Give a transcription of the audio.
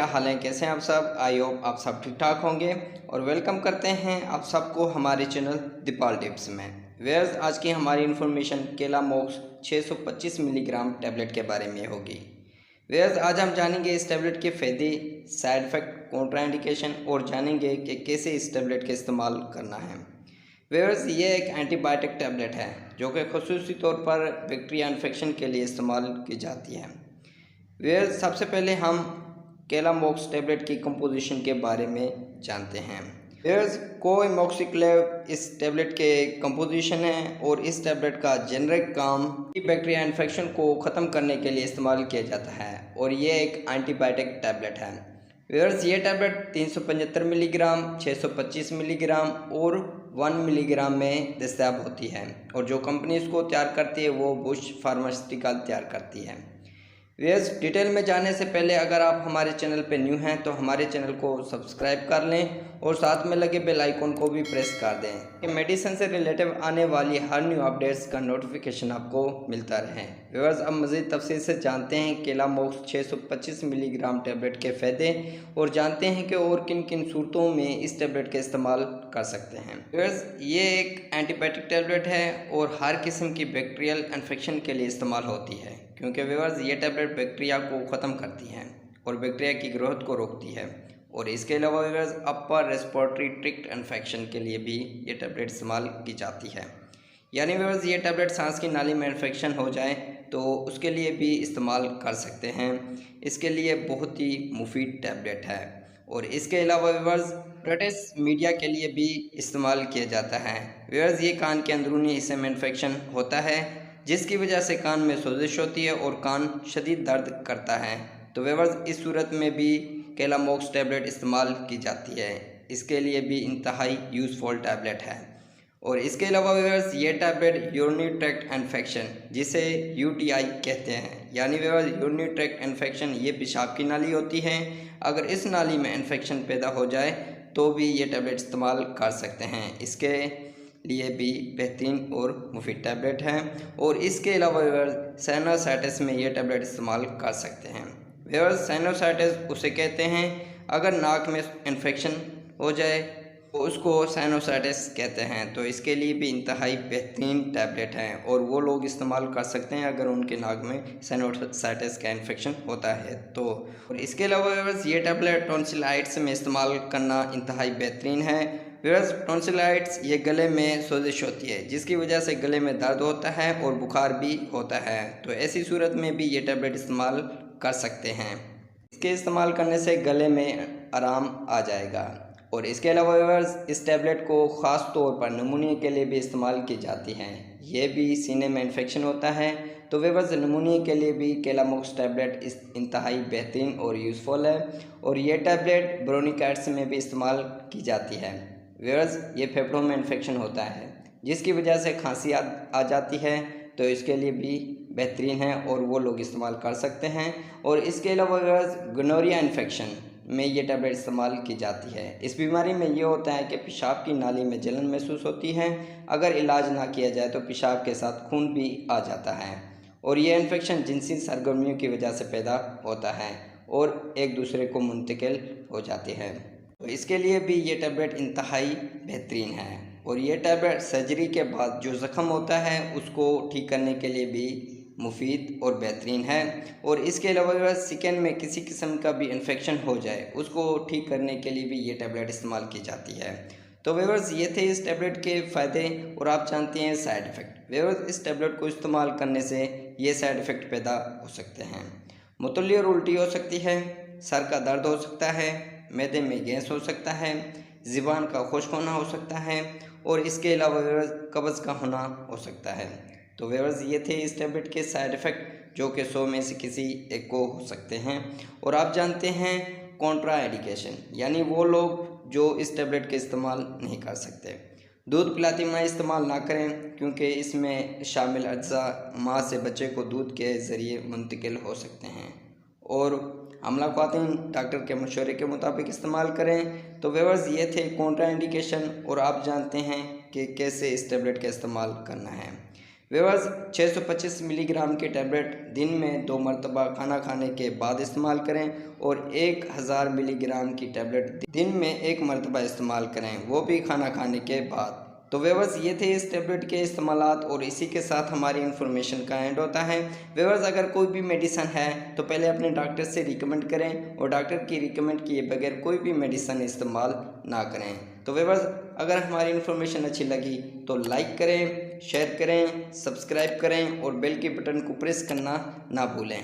क्या हाल है, कैसे हैं आप सब। आई होप आप सब ठीक ठाक होंगे और वेलकम करते हैं आप सबको हमारे चैनल दीपाल टिप्स में। वेयर्स आज की हमारी इन्फॉर्मेशन केला मोक्स 625 मिलीग्राम टैबलेट के बारे में होगी। वेयर्स आज हम जानेंगे इस टैबलेट के फ़ायदे, साइड इफ़ेक्ट, कॉन्ट्राइंडिकेशन और जानेंगे कि कैसे इस टैबलेट का इस्तेमाल करना है। वेयर्स ये एक एंटीबायोटिक टैबलेट है जो कि ख़ुसूसी तौर पर बैक्टीरिया इन्फेक्शन के लिए इस्तेमाल की जाती है। वेयर्स सबसे पहले हम केला मोक्स टैबलेट की कंपोजिशन के बारे में जानते हैं। वेयर्स कोएमोक्सिक्लेव इस टैबलेट के कंपोजिशन है और इस टैबलेट का जेनरिक काम बैक्टीरिया इन्फेक्शन को ख़त्म करने के लिए इस्तेमाल किया जाता है और ये एक एंटीबायोटिक टैबलेट है। वेयर्स ये टैबलेट 375 मिलीग्राम, 625 मिलीग्राम और 1 मिलीग्राम में दस्तयाब होती है और जो कंपनी इसको तैयार करती है वो बुश फार्मास्यूटिकल तैयार करती है। वेयर्स डिटेल में जाने से पहले अगर आप हमारे चैनल पर न्यू हैं तो हमारे चैनल को सब्सक्राइब कर लें और साथ में लगे बेल आइकन को भी प्रेस कर दें कि मेडिसिन से रिलेटिव आने वाली हर न्यू अपडेट्स का नोटिफिकेशन आपको मिलता रहे। वेयर्स अब मज़ीद तफसील से जानते हैं केला मोक्स 625 मिलीग्राम टैबलेट के फ़ायदे और जानते हैं कि और किन किन सूरतों में इस टैबलेट का इस्तेमाल कर सकते हैं। वेयर्स ये एक एंटीबायोटिक टैबलेट है और हर किस्म की बैक्टीरियल इन्फेक्शन के लिए इस्तेमाल होती है क्योंकि वेयर्स ये टैबलेट बैक्टीरिया को ख़त्म करती है और बैक्टीरिया की ग्रोथ को रोकती है और इसके अलावा वेयर्स अपर रेस्पिरेटरी ट्रैक्ट इन्फेक्शन के लिए भी ये टैबलेट इस्तेमाल की जाती है। यानी वेयर्स ये टैबलेट सांस की नाली में इन्फेक्शन हो जाए तो उसके लिए भी इस्तेमाल कर सकते हैं। इसके लिए बहुत ही मुफीद टैबलेट है और इसके अलावा वेयर्स ब्रिटिश मीडिया के लिए भी इस्तेमाल किया जाता है। वेयर्स ये कान के अंदरूनी हिस्से में इन्फेक्शन होता है जिसकी वजह से कान में सोजिश होती है और कान शदीद दर्द करता है, तो वेयर्स इस सूरत में भी केला मोक्स टैबलेट इस्तेमाल की जाती है। इसके लिए भी इंतहाई यूज़फुल टैबलेट है और इसके अलावा वेयर्स ये टैबलेट यूरिनरी ट्रैक्ट इन्फेक्शन जिसे यूटीआई कहते हैं, यानी वेयर्स यूरिनरी ट्रैक्ट इन्फेक्शन ये पेशाब की नाली होती है, अगर इस नाली में इन्फेक्शन पैदा हो जाए तो भी ये टैबलेट इस्तेमाल कर सकते हैं। इसके लिए भी बेहतरीन और मुफीद टैबलेट है और इसके अलावा वेयर्स साइनोसाइटिस में ये टैबलेट इस्तेमाल कर सकते हैं। वेयर्स साइनोसाइटिस उसे कहते हैं अगर नाक में इन्फेक्शन हो जाए तो उसको साइनोसाइटिस कहते हैं, तो इसके लिए भी इंतहाई बेहतरीन टैबलेट हैं और वो लोग इस्तेमाल कर सकते हैं अगर उनके नाक में साइनोसाइटिस का इन्फेक्शन होता है तो। और इसके अलावा वेयर्स ये टैबलेट टॉन्सिलाइटिस में इस्तेमाल करना इंतहाई बेहतरीन है। वेयर्स टॉन्सिलाइटिस ये गले में सोजिश होती है जिसकी वजह से गले में दर्द होता है और बुखार भी होता है, तो ऐसी सूरत में भी ये टैबलेट इस्तेमाल कर सकते हैं। इसके इस्तेमाल करने से गले में आराम आ जाएगा और इसके अलावा वेयर्स इस टैबलेट को ख़ास तौर पर नमूनिया के लिए भी इस्तेमाल की जाती है। ये भी सीने में इन्फेक्शन होता है तो वेयर्स नमूनिया के लिए भी केला मोक्स टैबलेट इस इंतहाई बेहतरीन और यूज़फुल है और ये टैबलेट ब्रोनिकाइटिस में भी इस्तेमाल की जाती है। वेयर्स ये फेफड़ों में इन्फेक्शन होता है जिसकी वजह से खांसी आ जाती है, तो इसके लिए भी बेहतरीन है और वो लोग इस्तेमाल कर सकते हैं। और इसके अलावा वेयर्स गोनोरिया इन्फेक्शन में ये टैबलेट इस्तेमाल की जाती है। इस बीमारी में ये होता है कि पेशाब की नाली में जलन महसूस होती है, अगर इलाज ना किया जाए तो पेशाब के साथ खून भी आ जाता है और ये इन्फेक्शन जिनसी सरगर्मियों की वजह से पैदा होता है और एक दूसरे को मुंतकिल हो जाती है, तो इसके लिए भी ये टैबलेट इंतहाई बेहतरीन है। और ये टैबलेट सर्जरी के बाद जो ज़ख़म होता है उसको ठीक करने के लिए भी मुफीद और बेहतरीन है और इसके अलावा स्किन में किसी किस्म का भी इन्फेक्शन हो जाए उसको ठीक करने के लिए भी ये टैबलेट इस्तेमाल की जाती है। तो वेयर्स ये थे इस टैबलेट के फ़ायदे और आप जानते हैं साइड इफ़ेक्ट। वेयर्स इस टैबलेट को इस्तेमाल करने से ये साइड इफ़ेक्ट पैदा हो सकते हैं, मुतली और उल्टी हो सकती है, सर का दर्द हो सकता है, मैदे में गैस हो सकता है, ज़ुबान का खुश्क होना हो सकता है और इसके अलावा वेयर्स कब्ज़ का होना हो सकता है। तो वेयर्स ये थे इस टैबलेट के साइड इफ़ेक्ट जो कि 100 में से किसी एक को हो सकते हैं। और आप जानते हैं कॉन्ट्राइंडिकेशन, यानी वो लोग जो इस टैबलेट के इस्तेमाल नहीं कर सकते। दूध पिलाती माँ इस्तेमाल ना करें क्योंकि इसमें शामिल अज्जा माँ से बच्चे को दूध के ज़रिए मुंतकिल हो सकते हैं और हमला ख़वातीन डॉक्टर के मशवरे के मुताबिक इस्तेमाल करें। तो वेयर्स ये थे कॉन्ट्राइंडिकेशन और आप जानते हैं कि कैसे इस टैबलेट का इस्तेमाल करना है। व्यूअर्स 625 मिलीग्राम की टैबलेट दिन में 2 मरतबा खाना खाने के बाद इस्तेमाल करें और 1000 मिलीग्राम की टैबलेट दिन में 1 मरतबा इस्तेमाल करें, वो भी खाना खाने के बाद। तो व्यूअर्स ये थे इस टैबलेट के इस्तेमालात और इसी के साथ हमारी इन्फॉर्मेशन का एंड होता है। व्यूअर्स अगर कोई भी मेडिसिन है तो पहले अपने डॉक्टर से रिकमेंड करें और डॉक्टर की रिकमेंड किए बगैर कोई भी मेडिसिन इस्तेमाल ना करें। तो व्यूअर्स अगर हमारी इन्फॉर्मेशन अच्छी लगी तो लाइक करें, शेयर करें, सब्सक्राइब करें और बेल के बटन को प्रेस करना ना भूलें।